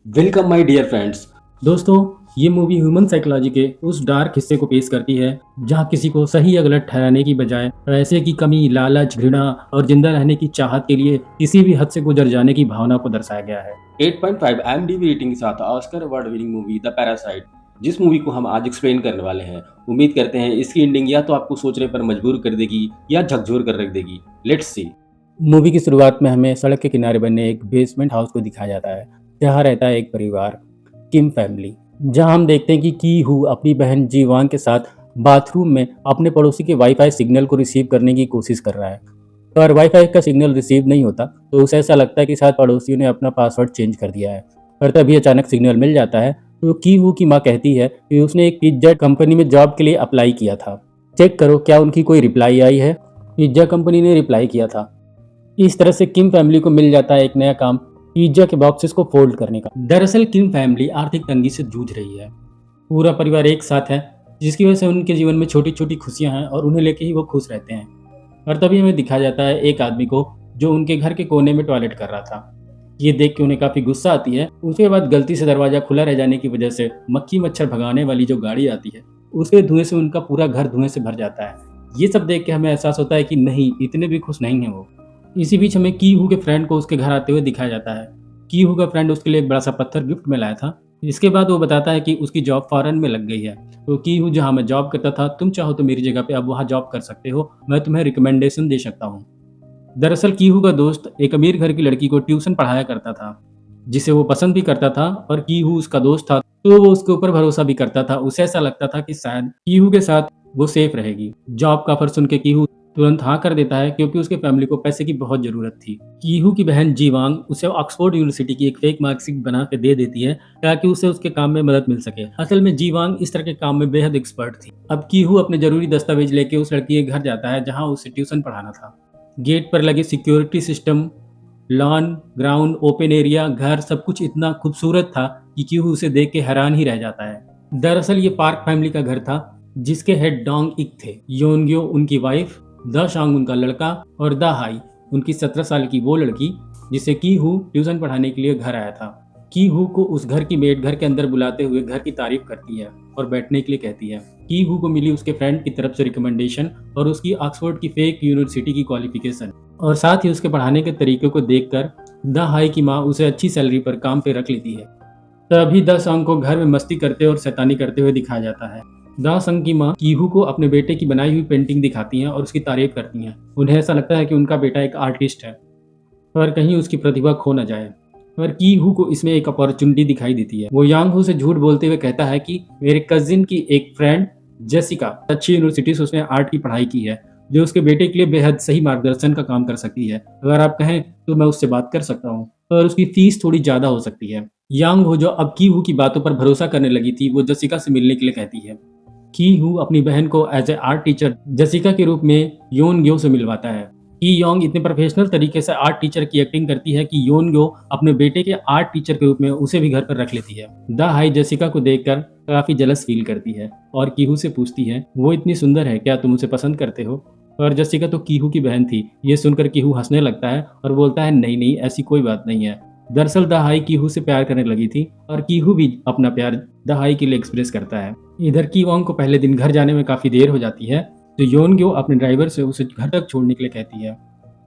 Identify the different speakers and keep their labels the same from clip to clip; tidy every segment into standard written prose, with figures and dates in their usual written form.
Speaker 1: Welcome my dear friends. दोस्तों, ये movie human psychology के उस डार्क हिस्से को पेश करती है जहाँ किसी को सही या गलत ठहराने की बजाय पैसे की कमी, लालच, घृणा और जिंदा रहने की चाहत के लिए किसी भी हद से गुजर जाने की भावना को दर्शाया गया है। 8.5 IMDb रेटिंग के साथ Oscar award winning movie the parasite, जिस मूवी को हम आज एक्सप्लेन करने वाले हैं। उम्मीद करते हैं इसकी एंडिंग या तो आपको सोचने पर मजबूर कर देगी या झकझोर कर रख देगी। Let's see. मूवी की शुरुआत में हमें सड़क के किनारे बने एक बेसमेंट हाउस को दिखाया जाता है जहाँ रहता है एक परिवार, किम फैमिली। जहाँ हम देखते हैं कि की हू अपनी बहन जीवांग के साथ बाथरूम में अपने पड़ोसी के वाईफाई सिग्नल को रिसीव करने की कोशिश कर रहा है। पर वाईफाई का सिग्नल रिसीव नहीं होता तो उसे ऐसा लगता है कि शायद पड़ोसियों ने अपना पासवर्ड चेंज कर दिया है। पर तभी अचानक सिग्नल मिल जाता है तो की हू की माँ कहती है कि उसने एक पिज्जा कंपनी में जॉब के लिए अप्लाई किया था। चेक करो क्या उनकी कोई रिप्लाई आई है। पिज्जा कंपनी ने रिप्लाई किया था। इस तरह से किम फैमिली को मिल जाता है एक नया काम, पिज्जा के बॉक्सेस को फोल्ड करने का। दरअसल किम फैमिली आर्थिक तंगी से जूझ रही है। पूरा परिवार एक साथ है जिसकी वजह से उनके जीवन में छोटी छोटी खुशियां हैं और उन्हें लेके ही वो खुश रहते हैं। और तभी हमें दिखाया जाता है एक आदमी को जो उनके घर के कोने में टॉयलेट कर रहा था। ये देख के उन्हें काफी गुस्सा आती है। उसके बाद गलती से दरवाजा खुला रह जाने की वजह से मक्खी मच्छर भगाने वाली जो गाड़ी आती है उसके धुएं से उनका पूरा घर धुएं से भर जाता है। ये सब देख के हमें एहसास होता है कि नहीं, इतने भी खुश नहीं है वो। इसी बीच हमें की हू के फ्रेंड को उसके घर आते हुए दिखाया जाता है। की हू का फ्रेंड उसके लिए एक बड़ा सा पत्थर गिफ्ट में लाया था। इसके बाद वो बताता है कि उसकी जॉब फॉरेन में लग गई है। तो की हू, जहाँ मैं जॉब करता था, तुम चाहो तो मेरी जगह पे अब वहाँ जॉब कर सकते हो, मैं तुम्हें रिकमेंडेशन दे सकता हूँ। दरअसल की हू का दोस्त एक अमीर घर की लड़की को ट्यूशन पढ़ाया करता था जिसे वो पसंद भी करता था, और की हू उसका दोस्त था तो वो उसके ऊपर भरोसा भी करता था। उसे ऐसा लगता था कि शायद की हू के साथ वो सेफ रहेगी। जॉब का ऑफर सुन के की हू तुरंत हाँ कर देता है क्योंकि उसके फैमिली को पैसे की बहुत जरूरत थी। कीहू की बहन जीवांग उसे ऑक्सफोर्ड यूनिवर्सिटी की एक फेक मार्कशीट बना के दे देती है ताकि उसे उसके काम में मदद मिल सके। असल में जीवांग इस तरह के काम में बेहद एक्सपर्ट थी। अब कीहू अपने जरूरी दस्तावेज लेके उस लड़की के घर जाता है जहाँ उसे ट्यूशन पढ़ाना था। गेट पर लगे security system, lawn, ground, open area, घर, सब कुछ इतना खूबसूरत था कि कीहू उसे देख के हैरान ही रह जाता है। दरअसल ये पार्क फैमिली का घर था जिसके हेड डोंग इक थे, योनग्यो उनकी वाइफ, द शांग उनका लड़का और द हाई उनकी 17 साल की वो लड़की जिसे की हू ट्यूशन पढ़ाने के लिए घर आया था। की हू को उस घर की मेड घर के अंदर बुलाते हुए घर की तारीफ करती है और बैठने के लिए कहती है। की हू को मिली उसके फ्रेंड की तरफ से रिकमेंडेशन और उसकी ऑक्सफोर्ड की फेक यूनिवर्सिटी की क्वालिफिकेशन, और साथ ही उसके पढ़ाने के तरीके को देखकर द हाई की माँ उसे अच्छी सैलरी पर काम पे रख लेती है। तभी द संग को घर में मस्ती करते और शैतानी करते हुए दिखाया जाता है। द संग की माँ कीहू को अपने बेटे की बनाई हुई पेंटिंग दिखाती हैं और उसकी तारीफ करती हैं। उन्हें ऐसा लगता है कि उनका बेटा एक आर्टिस्ट है, पर कहीं उसकी प्रतिभा खो न जाए। पर कीहू को इसमें एक अपॉर्चुनिटी दिखाई देती है। वो यांग हू से झूठ बोलते हुए कहता है कि मेरे कजिन की एक फ्रेंड जेसिका अच्छी यूनिवर्सिटी से उसने आर्ट की पढ़ाई की है जो उसके बेटे के लिए बेहद सही मार्गदर्शन का काम कर सकती है। अगर आप कहें तो मैं उससे बात कर सकता हूँ, पर उसकी फीस थोड़ी ज्यादा हो सकती है। यांग हो जो अब की हू की बातों पर भरोसा करने लगी थी, वो जसिका से मिलने के लिए कहती है। की हू अपनी बहन को as a art teacher Jessica के रूप में योन ग्यो से मिलवाता है। की योंग इतने प्रोफेशनल तरीके से आर्ट टीचर की एक्टिंग करती है कि योन ग्यो अपने बेटे के आर्ट टीचर के रूप में उसे भी घर पर रख लेती है। द हाई जसिका को देखकर काफी जलस फील करती है और कीहू से पूछती है वो इतनी सुंदर है, क्या तुम उसे पसंद करते हो? पर जसिका तो कीहू की बहन थी। ये सुनकर कीहू हंसने लगता है और बोलता है नहीं नहीं, ऐसी कोई बात नहीं है। दरअसल द हाई कीहू से प्यार करने लगी थी और कीहू भी अपना प्यार द हाई के लिए एक्सप्रेस करता है। इधर की वोंग को पहले दिन घर जाने में काफी देर हो जाती है तो योनग्यो अपने ड्राइवर से उसे घर तक छोड़ने के लिए कहती है।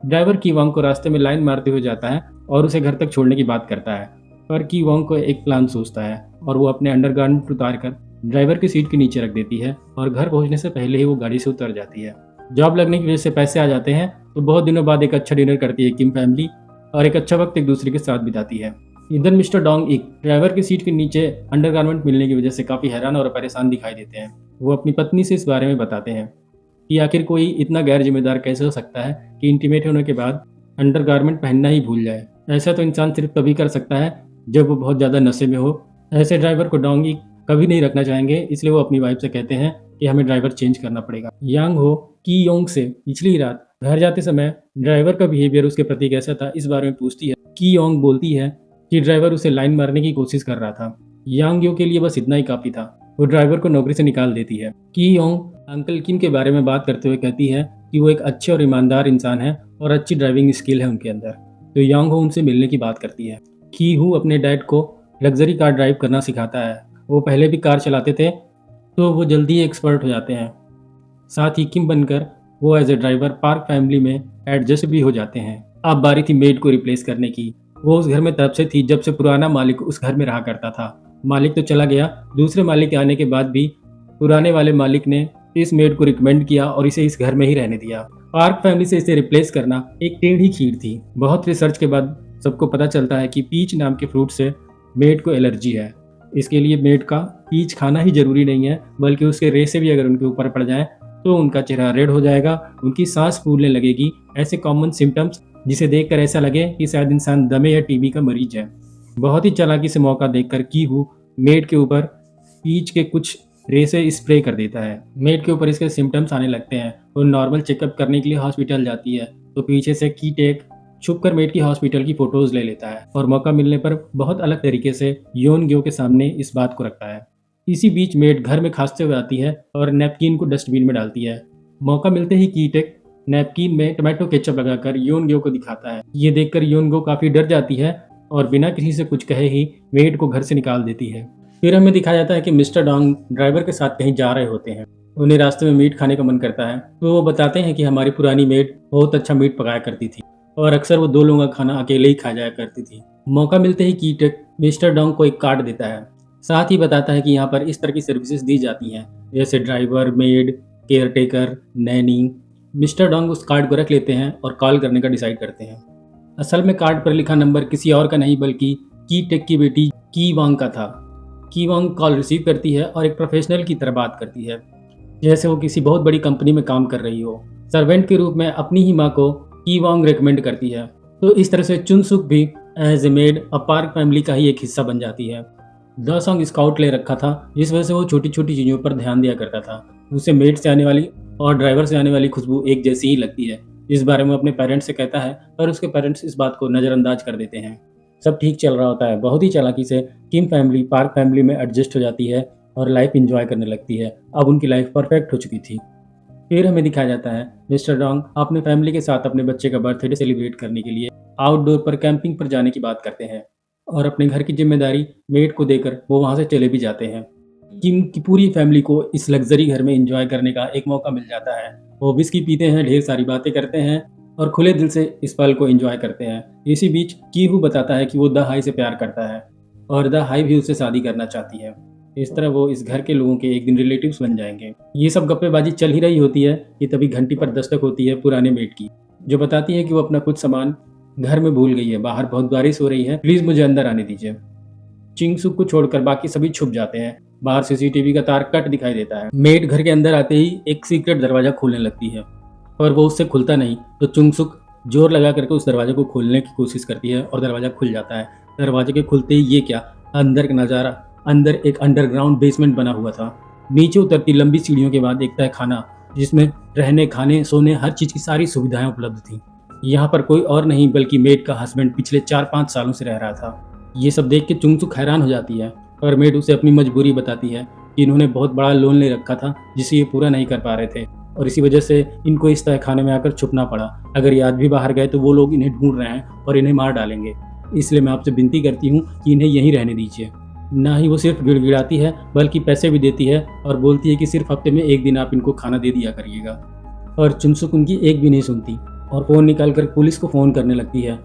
Speaker 1: ड्राइवर की वोंग को रास्ते में लाइन मारते हुए जाता है और उसे घर तक छोड़ने की बात करता है। पर की वोंग को एक प्लान सोचता है और वो अपने अंडरगारमेंट उतार कर ड्राइवर की सीट के नीचे रख देती है और घर पहुंचने से पहले ही वो गाड़ी से उतर जाती है। जॉब लगने की वजह से पैसे आ जाते हैं तो बहुत दिनों बाद एक अच्छा डिनर करती है किम फैमिली और एक अच्छा वक्त एक दूसरे के साथ बिताती है। इधर मिस्टर डोंग इक ड्राइवर की सीट के नीचे अंडरगारमेंट मिलने की वजह से काफी हैरान और परेशान दिखाई देते हैं। वो अपनी पत्नी से इस बारे में बताते हैं कि आखिर कोई इतना गैर जिम्मेदार कैसे हो सकता है कि इंटीमेट होने के बाद अंडरगारमेंट पहनना ही भूल जाए। ऐसा तो इंसान सिर्फ तभी कर सकता है जब वो बहुत ज़्यादा नशे में हो। ऐसे ड्राइवर को डोंगी कभी नहीं रखना चाहेंगे, इसलिए वो अपनी वाइफ से कहते हैं कि हमें ड्राइवर चेंज करना पड़ेगा। यांग हो की योंग से पिछली रात घर जाते समय ड्राइवर का बिहेवियर उसके प्रति कैसा था इस बारे में पूछती है। की योंग बोलती है कि ड्राइवर उसे लाइन मारने की कोशिश कर रहा था। यांग यो के लिए बस इतना ही काफ़ी था। वो ड्राइवर को नौकरी से निकाल देती है। की योंग अंकल किम के बारे में बात करते हुए कहती है कि वो एक अच्छे और ईमानदार इंसान है और अच्छी ड्राइविंग स्किल है उनके अंदर। तो यांग हो उनसे मिलने की बात करती है। की हू अपने डैड को लग्जरी कार ड्राइव करना सिखाता है। वो पहले भी कार चलाते थे, तो वो जल्दी एक्सपर्ट हो जाते हैं। साथ ही किम बनकर वो as a driver Park family में एडजस्ट भी हो जाते हैं। अब बारी थी मेड को रिप्लेस करने की। वो उस घर में तब से थी जब से पुराना मालिक उस घर में रहा करता था। मालिक तो चला गया, दूसरे मालिक के आने के बाद भी पुराने वाले मालिक ने इस मेड को रिकमेंड किया और इसे इस घर में ही रहने दिया। पार्क फैमिली से इसे रिप्लेस करना एक टेढ़ी खीर थी। बहुत रिसर्च के बाद सबको पता चलता है कि पीच नाम के फ्रूट से मेड को एलर्जी है। इसके लिए मेड का पीच खाना ही जरूरी नहीं है, बल्कि उसके रेशे भी अगर उनके ऊपर पड़ जाए तो उनका चेहरा रेड हो जाएगा, उनकी सांस फूलने लगेगी। ऐसे कॉमन सिम्टम्स जिसे देखकर ऐसा लगे कि शायद इंसान दमे या टीबी का मरीज है। बहुत ही चालाकी से मौका देखकर की हु मेड के ऊपर पीच के कुछ रेसे स्प्रे कर देता है। मेड के ऊपर इसके सिम्टम्स आने लगते हैं। वो नॉर्मल चेकअप करने के लिए हॉस्पिटल जाती है, तो पीछे से की टेक छुपकर मेड की हॉस्पिटल की फोटोज ले लेता है और मौका मिलने पर बहुत अलग तरीके से योन ग्यो के सामने इस बात को रखता है। इसी बीच मेड घर में खांसते हुए आती है और नैपकिन को डस्टबिन में डालती है। मौका मिलते ही की टेक नैपकिन में टमाटो केचप लगाकर योन ग्यो को दिखाता है। ये देखकर योन ग्यो काफी डर जाती है और बिना किसी से कुछ कहे ही मेड को घर से निकाल देती है। फिर हमें दिखाया जाता है कि मिस्टर डोंग ड्राइवर के साथ कहीं जा रहे होते हैं। उन्हें रास्ते में मीट खाने का मन करता है, तो वो बताते हैं कि हमारी पुरानी मेड बहुत अच्छा मीट पकाया करती थी और अक्सर वो 2 लोगों का खाना अकेले ही खा जाया करती थी। मौका मिलते ही कीटक मिस्टर डोंग को एक कार्ड देता है। साथ ही बताता है कि यहाँ पर इस तरह की सर्विसेज दी जाती हैं, जैसे driver, made, care taker, Naini. Mister Dong उस कार्ड को रख लेते हैं और कॉल करने का डिसाइड करते हैं। असल में कार्ड पर लिखा नंबर किसी और का नहीं बल्कि की टेक की बेटी की वांग का था। की वांग कॉल रिसीव करती है और एक प्रोफेशनल की तरह बात करती है, जैसे वो किसी बहुत बड़ी कंपनी में काम कर रही हो। सर्वेंट के रूप में अपनी ही माँ को की वांग रिकमेंड करती है। तो इस तरह से चुनसुक भी as a maid a Park family का ही एक हिस्सा बन जाती है। द सॉन्ग स्काउट ले रखा था, जिस वजह से वो छोटी छोटी चीज़ों पर ध्यान दिया करता था। उसे मेड से आने वाली और ड्राइवर से आने वाली खुशबू एक जैसी ही लगती है। इस बारे में अपने पेरेंट्स से कहता है, पर उसके पेरेंट्स इस बात को नज़रअंदाज कर देते हैं। सब ठीक चल रहा होता है। बहुत ही चालाकी से किम फैमिली पार्क फैमिली में एडजस्ट हो जाती है और लाइफ इंजॉय करने लगती है। अब उनकी लाइफ परफेक्ट हो चुकी थी। फिर हमें दिखाया जाता है मिस्टर डोंग अपने फैमिली के साथ अपने बच्चे का बर्थडे सेलिब्रेट करने के लिए आउटडोर पर कैंपिंग पर जाने की बात करते हैं और अपने घर की जिम्मेदारी मेड को देकर वो वहाँ से चले भी जाते हैं। किम की पूरी फैमिली को इस लग्जरी घर में एंजॉय करने का एक मौका मिल जाता है। वो विस्की पीते हैं, ढेर सारी बातें करते हैं और खुले दिल से इस पल को एंजॉय करते हैं। इसी बीच कीहू बताता है कि वो द हाई से प्यार करता है और द हाई भी उससे शादी करना चाहती है। इस तरह वो इस घर के लोगों के एक दिन रिलेटिव्स बन जाएंगे। ये सब गप्पेबाजी चल ही रही होती है कि तभी घंटी पर दस्तक होती है पुराने मेड की, जो बताती है कि वो अपना कुछ सामान घर में भूल गई है। बाहर बहुत बारिश हो रही है, प्लीज मुझे अंदर आने दीजिए। चिंगसुक को छोड़कर बाकी सभी छुप जाते हैं। बाहर सीसीटीवी का तार कट दिखाई देता है। मेड घर के अंदर आते ही एक सीक्रेट दरवाजा खोलने लगती है और वो उससे खुलता नहीं, तो चुंगसुक जोर लगा करके उस दरवाजे को खोलने की कोशिश करती है और दरवाजा खुल जाता है। दरवाजे के खुलते ही ये क्या, अंदर का नज़ारा। अंदर एक अंडरग्राउंड बेसमेंट बना हुआ था। नीचे उतरती लंबी सीढ़ियों के बाद एक तय खाना, जिसमें रहने, खाने, सोने, हर चीज़ की सारी सुविधाएं उपलब्ध थी। यहाँ पर कोई और नहीं बल्कि मेड का हस्बैंड पिछले 4-5 सालों से रह रहा था। ये सब देख के चुंगसुक हैरान हो जाती है और मेड उसे अपनी मजबूरी बताती है कि इन्होंने बहुत बड़ा लोन ले रखा था जिसे ये पूरा नहीं कर पा रहे थे और इसी वजह से इनको इस तय खाने में आकर छुपना पड़ा। अगर ये आज भी बाहर गए तो वो लोग इन्हें ढूंढ रहे हैं और इन्हें मार डालेंगे। इसलिए मैं आपसे विनती करती हूँ कि इन्हें यहीं रहने दीजिए। ना ही वो सिर्फ गिड़गिड़ाती है बल्कि पैसे भी देती है और बोलती है कि सिर्फ हफ्ते में एक दिन आप इनको खाना दे दिया करिएगा। और चुनसुक उनकी एक भी नहीं सुनती और फ़ोन निकालकर पुलिस को फ़ोन करने लगती है।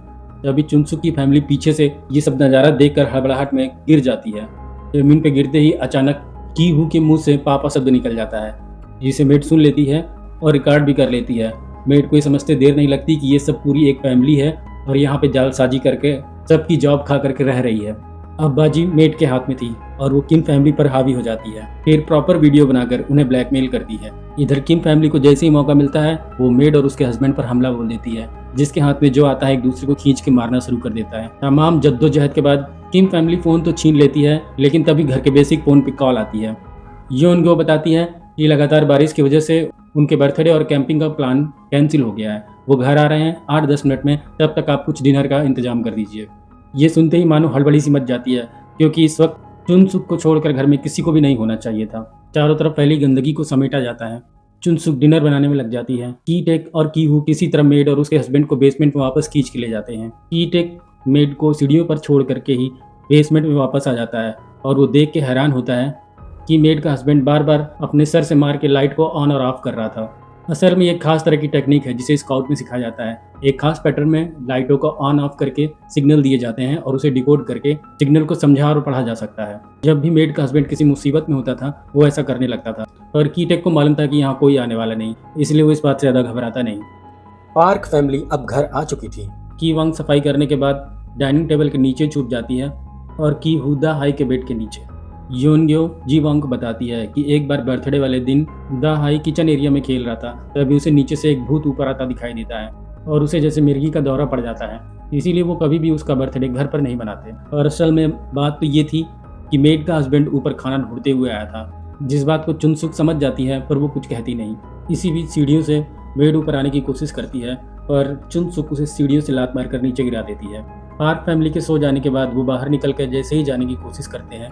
Speaker 1: तभी चुनसुक की फैमिली पीछे से ये सब नज़ारा देखकर हड़बड़ाहट में गिर जाती है। जमीन पर गिरते ही अचानक कीहू के मुंह से पापा शब्द निकल जाता है, जिसे मेड सुन लेती है और रिकॉर्ड भी कर लेती है। मेड को ये समझते देर नहीं लगती कि ये सब पूरी एक फैमिली है और यहाँ पे जालसाजी करके सबकी जॉब खा करके रह रही है। अब बाजी मेड के हाथ में थी और वो किम फैमिली पर हावी हो जाती है। फिर प्रॉपर वीडियो बनाकर उन्हें ब्लैकमेल करती है। इधर किम फैमिली को जैसे ही मौका मिलता है वो मेड और उसके हस्बैंड पर हमला बोल देती है, जिसके हाथ में जो आता है एक दूसरे को खींच के मारना शुरू कर देता है। तमाम जद्दोजहद के बाद किम फैमिली फोन तो छीन लेती है, लेकिन तभी घर के बेसिक फोन पे कॉल आती है। योन गो बताती है कि लगातार बारिश की वजह से उनके बर्थडे और कैंपिंग का प्लान कैंसिल हो गया है। वो घर आ रहे हैं 8-10 मिनट में, तब तक आप कुछ डिनर का इंतजाम कर दीजिए। ये सुनते ही मानो हड़बड़ी सी मच जाती है, क्योंकि इस वक्त चुनसुक को छोड़कर घर में किसी को भी नहीं होना चाहिए था। चारों तरफ फैली गंदगी को समेटा जाता है। चुनसुक डिनर बनाने में लग जाती है। कीटेक और कीहू किसी तरह मेड और उसके हस्बैंड को बेसमेंट में वापस खींच के ले जाते हैं। कीटेक मेड को सीढ़ियों पर छोड़ करके ही बेसमेंट में वापस आ जाता है और वो देख के हैरान होता है कि मेड का हस्बैंड बार बार अपने सर से मार के लाइट को ऑन और ऑफ कर रहा था। असल में एक खास तरह की टेक्निक है जिसे स्काउट में सिखाया जाता है। एक खास पैटर्न में लाइटों को ऑन ऑफ करके सिग्नल दिए जाते हैं और उसे डिकोड करके सिग्नल को समझा और पढ़ा जा सकता है। जब भी मेड का हस्बैंड किसी मुसीबत में होता था वो ऐसा करने लगता था और कीटेक को मालूम था कि यहाँ कोई आने वाला नहीं, इसलिए वो इस बात से ज़्यादा घबराता नहीं। पार्क फैमिली अब घर आ चुकी थी। की वांग सफाई करने के बाद डाइनिंग टेबल के नीचे छुप जाती है और की हु दा हाई के बेड के नीचे। योनग्यो जी वांग को बताती है कि एक बार बर्थडे वाले दिन दा हाई किचन एरिया में खेल रहा था, तभी उसे नीचे से एक भूत ऊपर आता दिखाई देता है और उसे जैसे मिर्गी का दौरा पड़ जाता है। इसीलिए वो कभी भी उसका बर्थडे घर पर नहीं मनाते। और असल में बात तो ये थी कि मेड का हस्बैंड ऊपर खाना ढूंढते हुए आया था, जिस बात को चुनसुक समझ जाती है पर वो कुछ कहती नहीं। इसी बीच सीढ़ियों से मेड ऊपर आने की कोशिश करती है और चुनसुक उसे सीढ़ियों से लात मारकर नीचे गिरा देती है। पार्क फैमिली के सो जाने के बाद वो बाहर निकल कर जैसे ही जाने की कोशिश करते हैं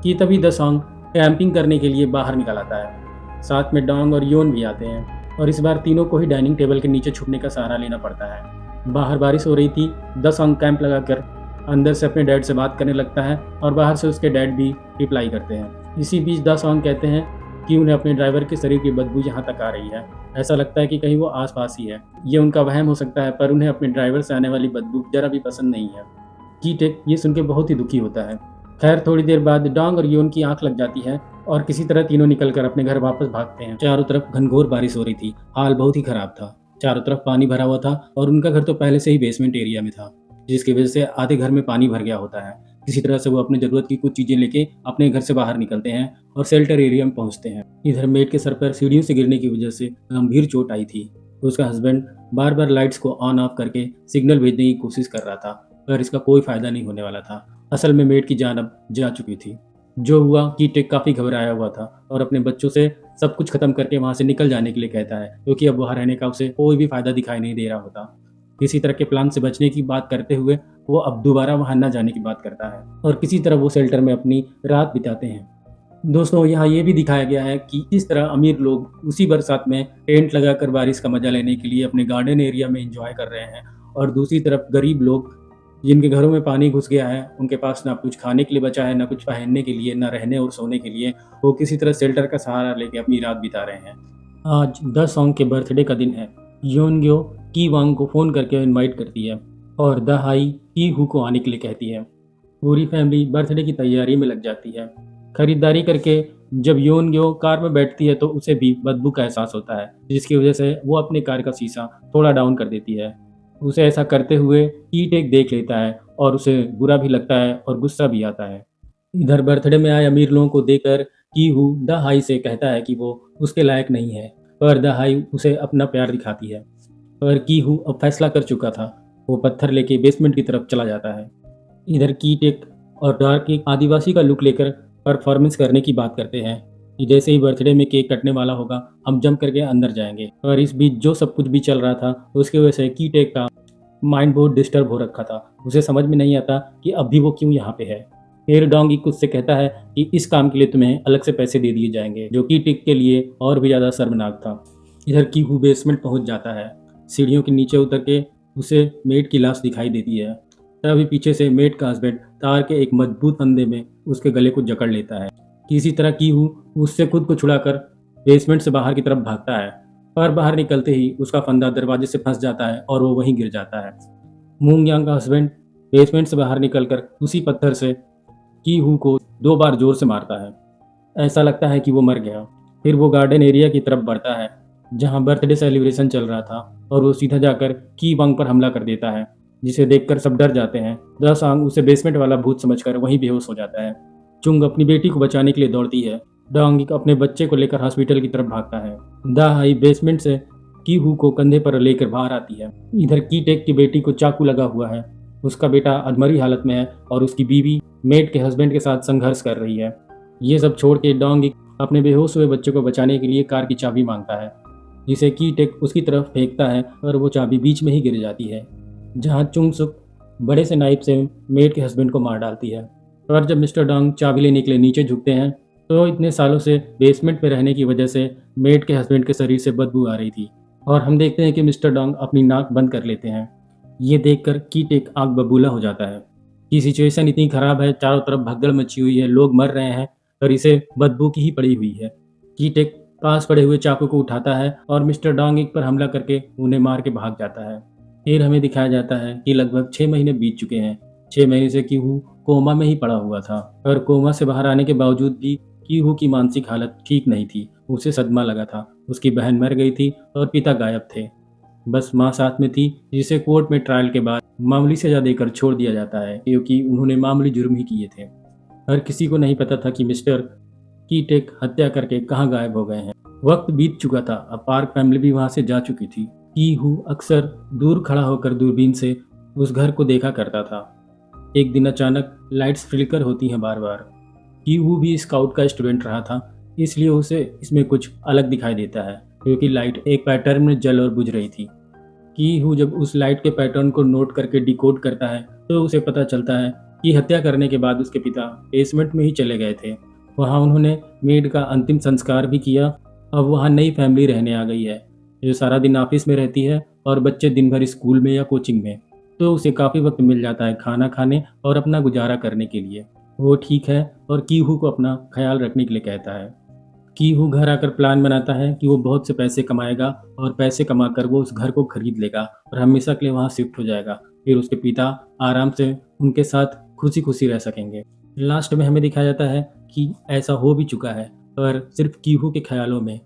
Speaker 1: कि तभी द सॉन्ग कैंपिंग करने के लिए बाहर निकल आता है। साथ में डोंग और योन भी आते हैं और इस बार तीनों को ही डाइनिंग टेबल के नीचे छुपने का सहारा लेना पड़ता है। बाहर बारिश हो रही थी। द सॉन्ग कैंप लगाकर अंदर से अपने डैड से बात करने लगता है और बाहर से उसके डैड भी रिप्लाई करते हैं। इसी बीच द सॉन्ग कहते हैं कि उन्हें अपने ड्राइवर के शरीर की बदबू यहाँ तक आ रही है। ऐसा लगता है कि कहीं वो आसपास ही है। ये उनका वहम हो सकता है पर उन्हें अपने ड्राइवर से आने वाली बदबू जरा भी पसंद नहीं है। कीटेक ये सुन के बहुत ही दुखी होता है। खैर थोड़ी देर बाद डोंग और योन की आंख लग जाती है और किसी तरह तीनों निकलकर अपने घर वापस भागते हैं। चारों तरफ घनघोर बारिश हो रही थी। हाल बहुत ही खराब था। चारों तरफ पानी भरा हुआ था और उनका घर तो पहले से ही बेसमेंट एरिया में था, जिसकी वजह से आधे घर में पानी भर गया होता है। किसी तरह से वो अपनी जरूरत की कुछ चीजें लेके अपने घर से बाहर निकलते हैं और शेल्टर एरिया में पहुंचते हैं। इधर मेड के सर पर सीढ़ियों से गिरने की वजह से गंभीर चोट आई थी। उसका हस्बैंड बार बार लाइट्स को ऑन ऑफ करके सिग्नल भेजने की कोशिश कर रहा था पर इसका कोई फायदा नहीं होने वाला था। असल में मेड की जान अब जा चुकी थी। जो हुआ कीटेक काफी घबराया हुआ था और अपने बच्चों से सब कुछ खत्म करके वहां से निकल जाने के लिए कहता है, क्योंकि अब वहां रहने का उसे कोई भी फायदा दिखाई नहीं दे रहा होता। किसी तरह के प्लान से बचने की बात करते हुए वो अब दोबारा वहां न जाने की बात करता है और किसी तरह वो शेल्टर में अपनी रात बिताते हैं। दोस्तों यहाँ ये भी दिखाया गया है कि इस तरह अमीर लोग उसी बरसात में टेंट लगाकर बारिश का मजा लेने के लिए अपने गार्डन एरिया में एंजॉय कर रहे हैं और दूसरी तरफ गरीब लोग जिनके घरों में पानी घुस गया है, उनके पास ना कुछ खाने के लिए बचा है, ना कुछ पहनने के लिए, ना रहने और सोने के लिए, वो किसी तरह शेल्टर का सहारा लेके अपनी रात बिता रहे हैं। आज द सॉन्ग के बर्थडे का दिन है। योनग्यो की वांग को फ़ोन करके इनवाइट करती है और द हाई की हु को आने के लिए कहती है। पूरी फैमिली बर्थडे की तैयारी में लग जाती है। खरीदारी करके जब योनग्यो कार में बैठती है तो उसे भी बदबू का एहसास होता है, जिसकी वजह से वो अपनी कार का शीशा थोड़ा डाउन कर देती है। उसे ऐसा करते हुए कीटेक देख लेता है और उसे बुरा भी लगता है और गुस्सा भी आता है। इधर बर्थडे में आए अमीर लोगों को देखकर की हु द हाई से कहता है कि वो उसके लायक नहीं है, पर द हाई उसे अपना प्यार दिखाती है। पर की हु अब फैसला कर चुका था। वो पत्थर लेके बेसमेंट की तरफ चला जाता है। इधर कीटेक और डार्क एक आदिवासी का लुक लेकर परफॉर्मेंस करने की बात करते हैं कि जैसे ही बर्थडे में केक कटने वाला होगा हम जंप करके अंदर जाएंगे। और इस बीच जो सब कुछ भी चल रहा था उसकी वजह से कीटेक का माइंड बहुत डिस्टर्ब हो रखा था। उसे समझ में नहीं आता कि अब भी वो क्यों यहाँ पे है। फिर डोंगी कुछ से कहता है कि इस काम के लिए तुम्हें अलग से पैसे दे दिए जाएंगे, जो कि टिक के लिए और भी ज़्यादा शर्मनाक था। इधर की हु बेसमेंट पहुँच जाता है। सीढ़ियों के नीचे उतर के उसे मेड की लाश दिखाई देती है। तभी पीछे से मेड का हस्बैंड तार के एक मजबूत फंदे में उसके गले को जकड़ लेता है। किसी तरह की हु उससे खुद को छुड़ाकर बेसमेंट से बाहर की तरफ भागता है, पर बाहर निकलते ही उसका फंदा दरवाजे से फंस जाता है और वो वहीं गिर जाता है। मूंग यांग का हस्बैंड बेसमेंट से बाहर निकलकर उसी पत्थर से की हु को 2 बार जोर से मारता है। ऐसा लगता है कि वो मर गया। फिर वो गार्डन एरिया की तरफ बढ़ता है जहां बर्थडे सेलिब्रेशन चल रहा था और वो सीधा जाकर की वांग पर हमला कर देता है, जिसे देखकर सब डर जाते हैं। द सांग उसे बेसमेंट वाला भूत समझकर वहीं बेहोश हो जाता है। चुंग अपनी बेटी को बचाने के लिए दौड़ती है। डोंग अपने बच्चे को लेकर हॉस्पिटल की तरफ भागता है। द हाई बेसमेंट से की हु को कंधे पर लेकर बाहर आती है। इधर की टेक की बेटी को चाकू लगा हुआ है। उसका बेटा अधमरी हालत में है और उसकी बीवी मेड के हस्बैंड के साथ संघर्ष कर रही है। ये सब छोड़ के डोंग अपने बेहोश हुए बच्चे को बचाने के लिए कार की चाबी मांगता है, जिसे की टेक उसकी तरफ फेंकता है और वो चाबी बीच में ही गिर जाती है, जहां चुंग सुक बड़े से नाइफ से मेड के हस्बैंड को मार डालती है। और जब मिस्टर डोंग चाबी लेने के लिए नीचे झुकते हैं तो इतने सालों से बेसमेंट में रहने की वजह से मेड के हस्बैंड के शरीर से बदबू आ रही थी और हम देखते हैं कि मिस्टर डोंग अपनी नाक बंद कर लेते हैं। ये देखकर कीटेक आग बबूला हो जाता है। कि सिचुएशन इतनी खराब है, चारों तरफ भगदड़ मची हुई है, लोग मर रहे हैं और इसे बदबू की ही पड़ी हुई है। कीट एक पास पड़े हुए चाकू को उठाता है और मिस्टर डोंगिक पर हमला करके उन्हें मार के भाग जाता है। फिर हमें दिखाया जाता है कि लगभग 6 महीने बीत चुके हैं। 6 महीने से कीहू कोमा में ही पड़ा हुआ था और कोमा से बाहर आने के बावजूद भी कीहू की मानसिक हालत ठीक नहीं थी। उसे सदमा लगा था, उसकी बहन मर गई थी और पिता गायब थे। बस माँ साथ में थी, जिसे कोर्ट में ट्रायल के बाद मामूली सजा देकर छोड़ दिया जाता है क्योंकि उन्होंने मामूली जुर्म ही किए थे। हर किसी को नहीं पता था कि मिस्टर कीटेक हत्या करके कहाँ गायब हो गए हैं। वक्त बीत चुका था, अब पार्क फैमिली भी वहां से जा चुकी थी। कीहू अक्सर दूर खड़ा होकर दूरबीन से उस घर को देखा करता था। एक दिन अचानक लाइट्स फ्लिकर होती हैं बार बार। कीहू भी स्काउट का स्टूडेंट रहा था, इसलिए उसे इसमें कुछ अलग दिखाई देता है क्योंकि लाइट एक पैटर्न में जल और बुझ रही थी। कीहू जब उस लाइट के पैटर्न को नोट करके डिकोड करता है तो उसे पता चलता है कि हत्या करने के बाद उसके पिता बेसमेंट में ही चले गए थे। वहाँ उन्होंने मेड का अंतिम संस्कार भी किया। अब वहाँ नई फैमिली रहने आ गई है जो सारा दिन ऑफिस में रहती है और बच्चे दिन भर स्कूल में या कोचिंग में। तो उसे काफ़ी वक्त मिल जाता है खाना खाने और अपना गुजारा करने के लिए। वो ठीक है और कीहू को अपना ख्याल रखने के लिए कहता है। कीहू घर आकर प्लान बनाता है कि वो बहुत से पैसे कमाएगा और पैसे कमाकर वो उस घर को खरीद लेगा और हमेशा के लिए वहाँ शिफ्ट हो जाएगा। फिर उसके पिता आराम से उनके साथ खुशी खुशी रह सकेंगे। लास्ट में हमें दिखाया जाता है कि ऐसा हो भी चुका है, पर सिर्फ कीहू के ख्यालों में,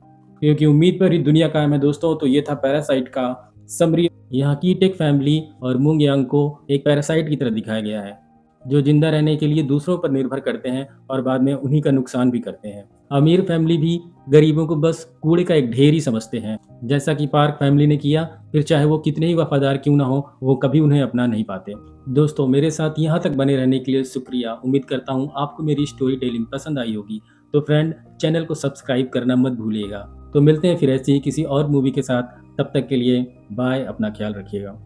Speaker 1: क्योंकि उम्मीद पर ही दुनिया कायम है। दोस्तों, तो ये था पैरासाइट का समरी। यहाँ कीटेक फैमिली और मूंग यांग को एक पैरासाइट की तरह दिखाया गया है जो जिंदा रहने के लिए दूसरों पर निर्भर करते हैं और बाद में उन्हीं का नुकसान भी करते हैं। अमीर फैमिली भी गरीबों को बस कूड़े का एक ढेर ही समझते हैं, जैसा कि पार्क फैमिली ने किया। फिर चाहे वो कितने ही वफादार क्यों ना हो, वो कभी उन्हें अपना नहीं पाते। दोस्तों, मेरे साथ यहाँ तक बने रहने के लिए शुक्रिया। उम्मीद करता हूँ आपको मेरी स्टोरी टेलिंग पसंद आई होगी। तो फ्रेंड, चैनल को सब्सक्राइब करना मत भूलिएगा। तो मिलते हैं फिर ऐसी ही किसी और मूवी के साथ। तब तक के लिए बाय, अपना ख्याल रखिएगा।